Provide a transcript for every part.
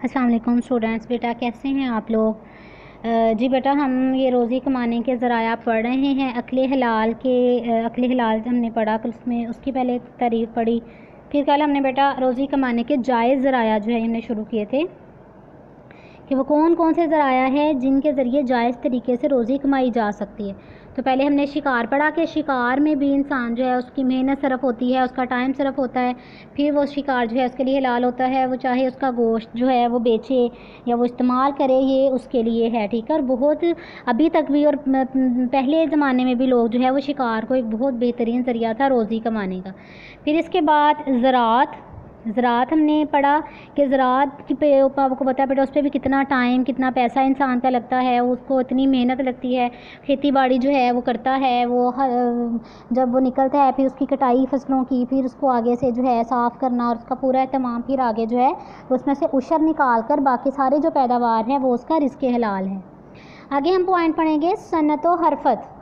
السلام علیکم اسٹوڈنٹس، بیٹا کیسے ہیں آپ لوگ؟ جی بیٹا، ہم یہ روزی کمانے کے ذرائع پڑھ رہے ہیں۔ عقل حلال ہم نے پڑھا، پھر اس کی پہلے تعریف پڑھی، پھر کل ہم نے بیٹا روزی کمانے کے جائز ذرائع جو ہے ہم نے شروع کیے تھے کہ وہ کون کون سے ذرائع ہیں جن کے ذریعے جائز طریقے سے روزی کمائی جا سکتی ہے۔ تو پہلے ہم نے شکار پڑھا کہ شکار میں بھی انسان جو ہے اس کی محنت صرف ہوتی ہے، اس کا ٹائم صرف ہوتا ہے، پھر وہ شکار جو ہے اس کے لیے حلال ہوتا ہے، وہ چاہے اس کا گوشت جو ہے وہ بیچے یا وہ استعمال کرے، یہ اس کے لیے ہے، ٹھیک ہے۔ اور بہت ابھی تک بھی اور پہلے زمانے میں بھی لوگ جو ہے وہ شکار کو ایک بہت بہترین ذریعہ تھا روزی کمانے کا۔ پھر اس کے بعد زراعت ہم نے پڑھا کہ زراعت کی آپ کو پتہ ہے بیٹا اس پہ بھی کتنا ٹائم کتنا پیسہ انسان کا لگتا ہے، اس کو اتنی محنت لگتی ہے، کھیتی باڑی جو ہے وہ کرتا ہے، وہ جب وہ نکلتا ہے پھر اس کی کٹائی فصلوں کی، پھر اس کو آگے سے جو ہے صاف کرنا اور اس کا پورا اہتمام، پھر آگے جو ہے اس میں سے عشر نکال کر باقی سارے جو پیداوار ہیں وہ اس کا رزق حلال ہے۔ آگے ہم پوائنٹ پڑھیں گے صنعت و حرفت۔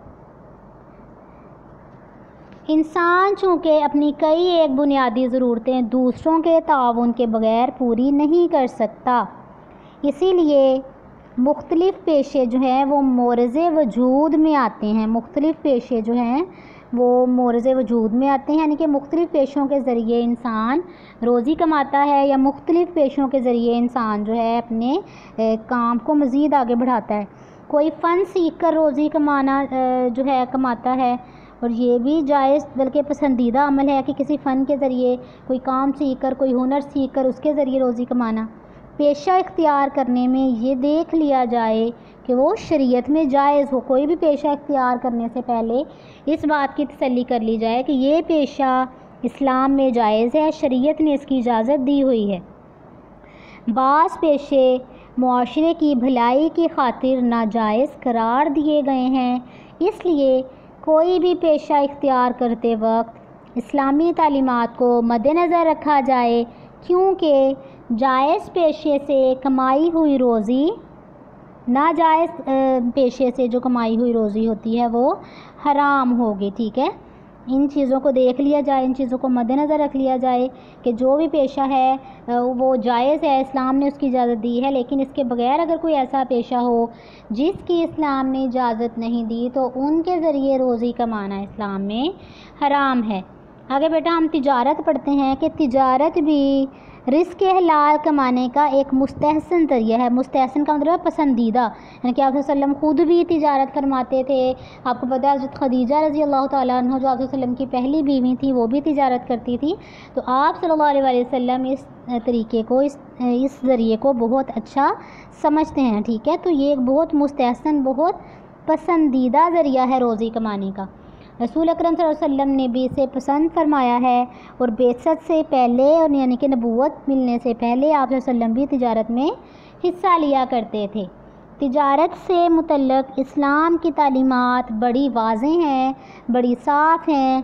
انسان چونکہ اپنی کئی ایک بنیادی ضرورتیں دوسروں کے تعاون کے بغیر پوری نہیں کر سکتا، اسی لیے مختلف پیشے جو ہیں وہ مورز وجود میں آتے ہیں۔ مختلف پیشے جو ہیں وہ مورز وجود میں آتے ہیں، یعنی کہ مختلف پیشوں کے ذریعے انسان روزی کماتا ہے یا مختلف پیشوں کے ذریعے انسان جو ہے اپنے کام کو مزید آگے بڑھاتا ہے۔ کوئی فن سیکھ کر روزی جو ہے کماتا ہے، اور یہ بھی جائز بلکہ پسندیدہ عمل ہے کہ کسی فن کے ذریعے کوئی کام سیکھ کر، کوئی ہنر سیکھ کر اس کے ذریعے روزی کمانا۔ پیشہ اختیار کرنے میں یہ دیکھ لیا جائے کہ وہ شریعت میں جائز ہو۔ کوئی بھی پیشہ اختیار کرنے سے پہلے اس بات کی تسلی کر لی جائے کہ یہ پیشہ اسلام میں جائز ہے، شریعت نے اس کی اجازت دی ہوئی ہے۔ بعض پیشے معاشرے کی بھلائی کی خاطر ناجائز قرار دیے گئے ہیں، اس لیے کوئی بھی پیشہ اختیار کرتے وقت اسلامی تعلیمات کو مد نظر رکھا جائے، کیونکہ جائز پیشے سے کمائی ہوئی روزی ناجائز پیشے سے جو کمائی ہوئی روزی ہوتی ہے وہ حرام ہوگی، ٹھیک ہے۔ ان چیزوں کو دیکھ لیا جائے، ان چیزوں کو مد نظر رکھ لیا جائے کہ جو بھی پیشہ ہے وہ جائز ہے، اسلام نے اس کی اجازت دی ہے، لیکن اس کے بغیر اگر کوئی ایسا پیشہ ہو جس کی اسلام نے اجازت نہیں دی تو ان کے ذریعے روزی کمانا اسلام میں حرام ہے۔ آگے بیٹا ہم تجارت پڑھتے ہیں کہ تجارت بھی رزق حلال کمانے کا ایک مستحسن ذریعہ ہے۔ مستحسن کا مطلب ہے پسندیدہ، یعنی کہ آپ صلی اللہ علیہ وسلم خود بھی تجارت فرماتے تھے۔ آپ کو پتہ ہے حضرت خدیجہ رضی اللہ تعالیٰ عنہ جو آپ صلی اللہ علیہ وسلم کی پہلی بیوی تھی وہ بھی تجارت کرتی تھی، تو آپ صلی اللہ علیہ وسلم اس طریقے کو اس ذریعے کو بہت اچھا سمجھتے ہیں، ٹھیک ہے۔ تو یہ ایک بہت مستحسن بہت پسندیدہ ذریعہ ہے روزی کمانے کا۔ رسول اکرم صلی اللہ علیہ وسلم نے بھی اسے پسند فرمایا ہے، اور بعثت سے پہلے اور یعنی کہ نبوت ملنے سے پہلے آپ صلی اللہ علیہ وسلم بھی تجارت میں حصہ لیا کرتے تھے۔ تجارت سے متعلق اسلام کی تعلیمات بڑی واضح ہیں، بڑی صاف ہیں۔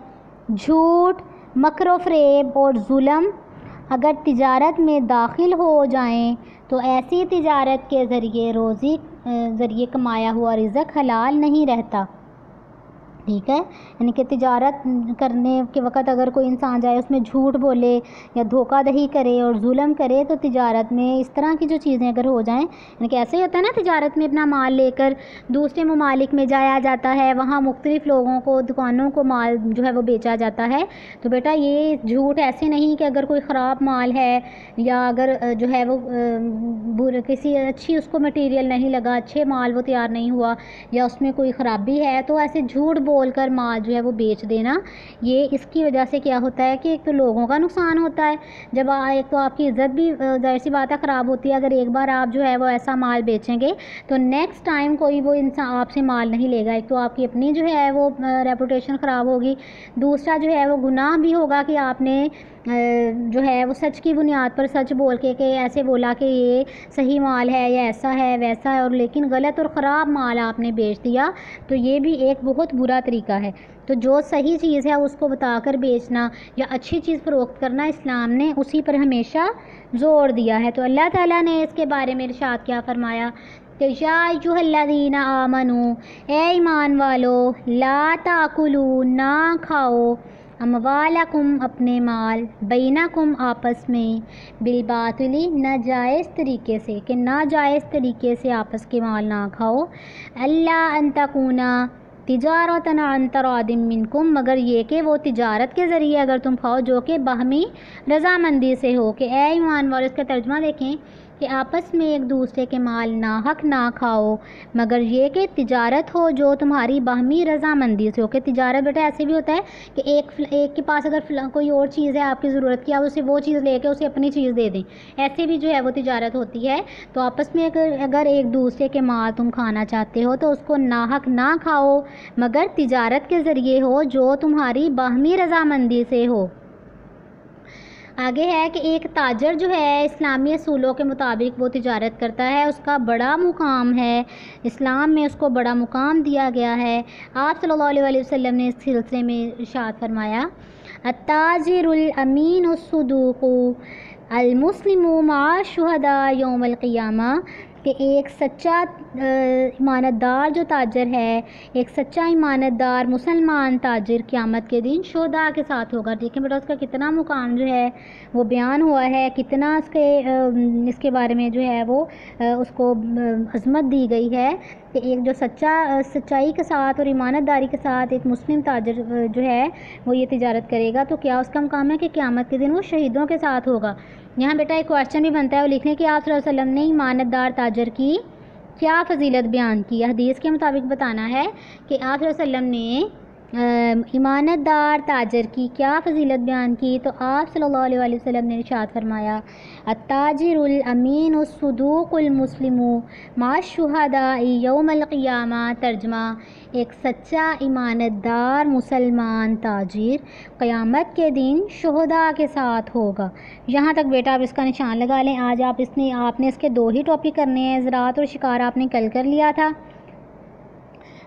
جھوٹ، مکر و فریب اور ظلم اگر تجارت میں داخل ہو جائیں تو ایسی تجارت کے ذریعے کمایا ہوا رزق حلال نہیں رہتا، ٹھیک ہے۔ یعنی کہ تجارت کرنے کے وقت اگر کوئی انسان جائے اس میں جھوٹ بولے یا دھوکہ دہی کرے اور ظلم کرے تو تجارت میں اس طرح کی جو چیزیں اگر ہو جائیں، یعنی کہ ایسے ہی ہوتا ہے نا، تجارت میں اپنا مال لے کر دوسرے ممالک میں جایا جاتا ہے، وہاں مختلف لوگوں کو دکانوں کو مال جو ہے وہ بیچا جاتا ہے، تو بیٹا یہ جھوٹ ایسے نہیں کہ اگر کوئی خراب مال ہے یا اگر جو ہے وہ کسی اچھی اس کو مٹیریل نہیں لگا، اچھے مال وہ تیار نہیں ہوا یا اس میں کوئی خرابی ہے، تو ایسے جھوٹ بول کر مال جو ہے وہ بیچ دینا، یہ اس کی وجہ سے کیا ہوتا ہے کہ ایک تو لوگوں کا نقصان ہوتا ہے، جب ایک تو آپ کی عزت بھی ظاہر سی بات ہے خراب ہوتی ہے، اگر ایک بار آپ جو ہے وہ ایسا مال بیچیں گے تو نیکسٹ ٹائم کوئی وہ انسان آپ سے مال نہیں لے گا۔ ایک تو آپ کی اپنی جو ہے وہ ریپوٹیشن خراب ہوگی، دوسرا جو ہے وہ گناہ بھی ہوگا کہ آپ نے جو ہے وہ سچ کی بنیاد پر سچ بول کے کہ ایسے بولا کہ یہ صحیح مال ہے یا ایسا ہے ویسا ہے، اور لیکن غلط اور خراب مال آپ نے بیچ دیا، تو یہ بھی ایک بہت برا طریقہ ہے۔ تو جو صحیح چیز ہے اس کو بتا کر بیچنا یا اچھی چیز فروخت کرنا، اسلام نے اسی پر ہمیشہ زور دیا ہے۔ تو اللہ تعالیٰ نے اس کے بارے میں ارشاد کیا فرمایا کہ یا ایھا الذین آمنوا، اے ایمان والو، لا تاکلوا، نہ کھاؤ، اموالکم اپنے مال، بینکم آپس میں، بالباطلی ناجائز طریقے سے، کہ ناجائز طریقے سے آپس کے مال نہ کھاؤ، اللہ ان تکونا تجارتاً عن تراض منکم، مگر یہ کہ وہ تجارت کے ذریعے اگر تم کھاؤ جو کہ باہمی رضامندی سے ہو، کہ اے ایمان والو، اس کا ترجمہ دیکھیں کہ آپس میں ایک دوسرے کے مال ناحق نہ کھاؤ، مگر یہ کہ تجارت ہو جو تمہاری باہمی رضامندی سے ہو، کہ تجارت بیٹا ایسے بھی ہوتا ہے کہ ایک کے پاس اگر کوئی اور چیز ہے آپ کی ضرورت کی، آپ اسے وہ چیز لے کے اسے اپنی چیز دے دیں، ایسے بھی جو ہے وہ تجارت ہوتی ہے۔ تو آپس میں اگر ایک دوسرے کے مال تم کھانا چاہتے ہو تو اس کو ناحق نہ کھاؤ، مگر تجارت کے ذریعے ہو جو تمہاری باہمی رضامندی سے ہو۔ آگے ہے کہ ایک تاجر جو ہے اسلامی اصولوں کے مطابق وہ تجارت کرتا ہے، اس کا بڑا مقام ہے، اسلام میں اس کو بڑا مقام دیا گیا ہے۔ آپ صلی اللہ علیہ وسلم نے اس سلسلے میں ارشاد فرمایا، التاجر الامین الصدوق المسلم مع الشہداء یوم القیامہ، کہ ایک سچا ایمانتدار جو تاجر ہے، ایک سچا ایمانتدار مسلمان تاجر قیامت کے دن شہداء کے ساتھ ہوگا۔ دیکھیں بیٹا اس کا کتنا مقام جو ہے وہ بیان ہوا ہے، کتنا اس کے بارے میں جو ہے وہ اس کو عظمت دی گئی ہے کہ ایک جو سچائی کے ساتھ اور ایمانتداری کے ساتھ ایک مسلم تاجر جو ہے وہ یہ تجارت کرے گا تو کیا اس کا مقام ہے کہ قیامت کے دن وہ شہیدوں کے ساتھ ہوگا۔ یہاں بیٹا ایک کویشچن بھی بنتا ہے وہ لکھنے کہ آپ صلی اللہ علیہ وسلم نے ایمانتدار تاجر کی کیا فضیلت بیان کی، حدیث کے مطابق بتانا ہے کہ آپ صلی اللہ علیہ وسلم نے ایمانتدار تاجر کی کیا فضیلت بیان کی، تو آپ صلی اللہ علیہ وسلم نے ارشاد فرمایا، التاجر الامین الصدوق المسلم مع الشہداء یوم القیامہ، ترجمہ ایک سچا ایمانتدار مسلمان تاجر قیامت کے دن شہداء کے ساتھ ہوگا۔ یہاں تک بیٹا آپ اس کا نشان لگا لیں۔ آج آپ نے اس کے 2 ہی ٹاپک کرنے ہیں، زراعت اور شکار آپ نے کل کر لیا تھا۔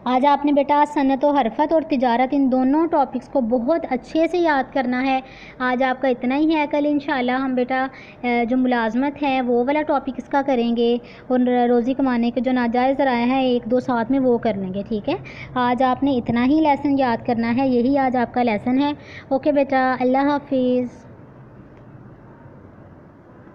آج آپ نے بیٹا صنعت و حرفت اور تجارت ان دونوں ٹاپکس کو بہت اچھے سے یاد کرنا ہے۔ آج آپ کا اتنا ہی ہے، کل انشاءاللہ ہم بیٹا جو ملازمت ہے وہ والا ٹاپک اس کا کریں گے، اور روزی کمانے کے جو ناجائز ذرائع ہیں 1-2 ساتھ میں وہ کر لیں گے، ٹھیک ہے۔ آج آپ نے اتنا ہی لیسن یاد کرنا ہے، یہی آج آپ کا لیسن ہے۔ اوکے بیٹا، اللہ حافظ۔